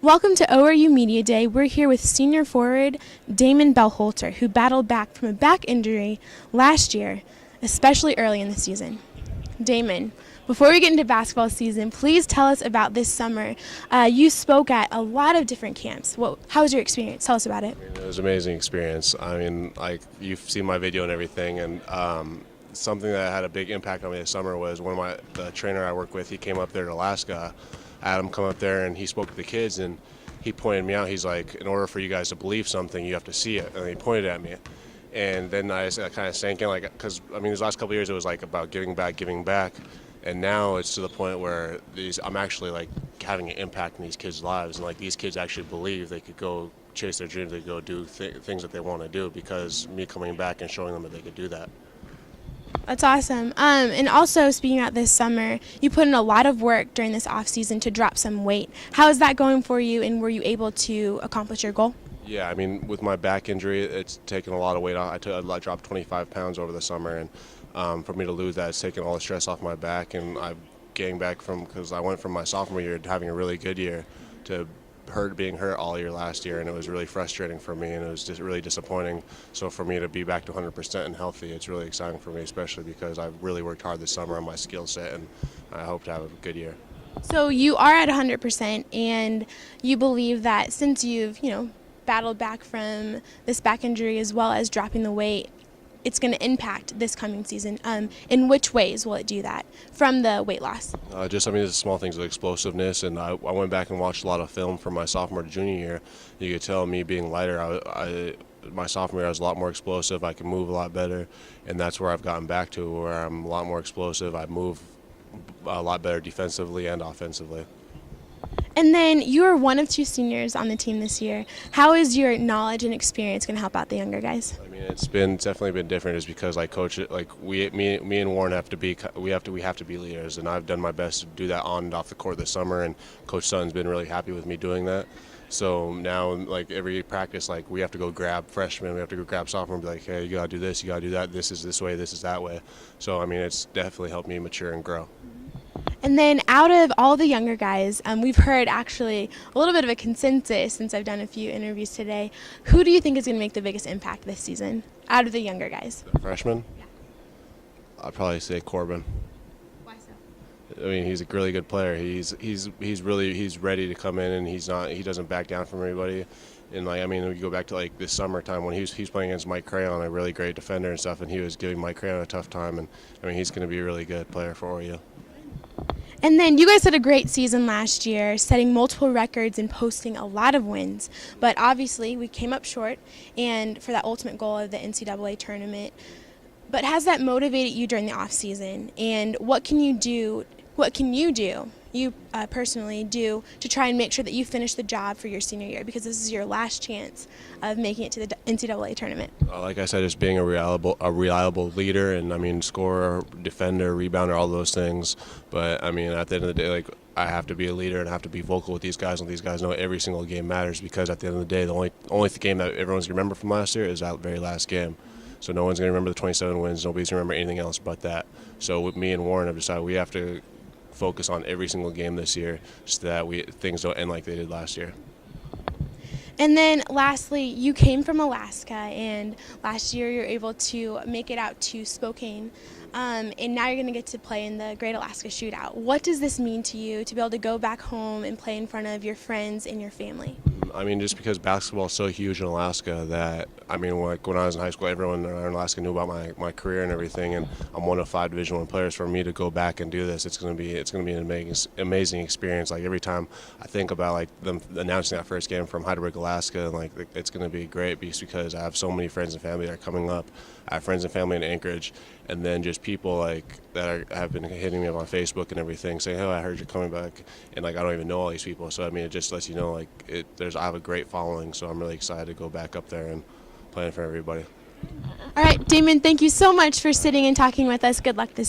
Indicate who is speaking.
Speaker 1: Welcome to ORU Media Day. We're here with senior forward Damen Bell-Holter, who battled back from a back injury last year, especially early in the season. Damon, before we get into basketball season, please tell us about this summer. You spoke at a lot of different camps. How was your experience? Tell us about it.
Speaker 2: It was an amazing experience. I mean, like, you've seen my video and everything, and something that had a big impact on me this summer was the trainer I work with. He came up there to Alaska. I had him come up there and he spoke to the kids, and he pointed me out. He's like, in order for you guys to believe something, you have to see it. And he pointed at me, and then I kind of sank in, like, because I mean, these last couple of years it was like about giving back, and now it's to the point where I'm actually like having an impact in these kids' lives, and like these kids actually believe they could go chase their dreams, they could go do things that they want to do because me coming back and showing them that they could do that.
Speaker 1: That's awesome. And also, speaking about this summer, you put in a lot of work during this off season to drop some weight. How is that going for you, and were you able to accomplish your goal?
Speaker 2: Yeah, I mean, with my back injury, it's taken a lot of weight off. I dropped 25 pounds over the summer, and for me to lose that, it's taken all the stress off my back, and I've gained back because I went from my sophomore year to having a really good year to being hurt all year last year, and it was really frustrating for me, and it was just really disappointing. So for me to be back to 100% and healthy, it's really exciting for me, especially because I've really worked hard this summer on my skill set, and I hope to have a good year.
Speaker 1: So you are at 100%, and you believe that since you've, battled back from this back injury as well as dropping the weight, it's going to impact this coming season. In which ways will it do that from the weight loss?
Speaker 2: The small things like explosiveness, and I went back and watched a lot of film from my sophomore to junior year. You could tell me being lighter, my sophomore year I was a lot more explosive, I could move a lot better, and that's where I've gotten back to, where I'm a lot more explosive, I move a lot better defensively and offensively.
Speaker 1: And then you are one of two seniors on the team this year. How is your knowledge and experience going to help out the younger guys?
Speaker 2: I mean, it's definitely been different, is because I coach it. Like me and Warren have to be leaders, and I've done my best to do that on and off the court this summer. And Coach Sutton's been really happy with me doing that. So now, like every practice, like we have to go grab freshmen, we have to go grab sophomore, and be like, hey, you gotta do this, you gotta do that. This is this way, this is that way. So I mean, it's definitely helped me mature and grow.
Speaker 1: And then out of all the younger guys, we've heard actually a little bit of a consensus since I've done a few interviews today. Who do you think is going to make the biggest impact this season out of the younger guys?
Speaker 2: The freshman? Yeah. I'd probably say Corbin.
Speaker 1: Why so?
Speaker 2: I mean, he's a really good player. He's ready to come in, and he doesn't back down from anybody. And like, I mean, we go back to like this summertime when he's playing against Mike Crayon, a really great defender and stuff, and he was giving Mike Crayon a tough time. And I mean, he's going to be a really good player for ORU.
Speaker 1: And then you guys had a great season last year, setting multiple records and posting a lot of wins. But obviously, we came up short and for that ultimate goal of the NCAA tournament. But has that motivated you during the off season? And what can you do? You personally do to try and make sure that you finish the job for your senior year, because this is your last chance of making it to the NCAA tournament?
Speaker 2: Like I said, just being a reliable leader, and I mean, scorer, defender, rebounder, all those things. But I mean, at the end of the day, like, I have to be a leader and I have to be vocal with these guys, and these guys know every single game matters, because at the end of the day, the only game that everyone's gonna remember from last year is that very last game. So no one's gonna remember the 27 wins. Nobody's gonna remember anything else but that. So with me and Warren, I've decided we have to focus on every single game this year, so that things don't end like they did last year.
Speaker 1: And then lastly, you came from Alaska, and last year you were able to make it out to Spokane, and now you're going to get to play in the Great Alaska Shootout. What does this mean to you to be able to go back home and play in front of your friends and your family?
Speaker 2: I mean, just because basketball is so huge in Alaska that, I mean, like when I was in high school, everyone in Alaska knew about my career and everything, and I'm one of 5 Division I players. For me to go back and do this, it's going to be an amazing experience. Like every time I think about like them announcing that first game from Heidelberg, Alaska, and like it's going to be great, because I have so many friends and family that are coming up. I have friends and family in Anchorage, and then just people like have been hitting me up on Facebook and everything, saying, "Oh, I heard you're coming back," and like I don't even know all these people. So I mean, it just lets you know like I have a great following. So I'm really excited to go back up there and play in front of everybody.
Speaker 1: All right, Damon, thank you so much for sitting and talking with us. Good luck this season.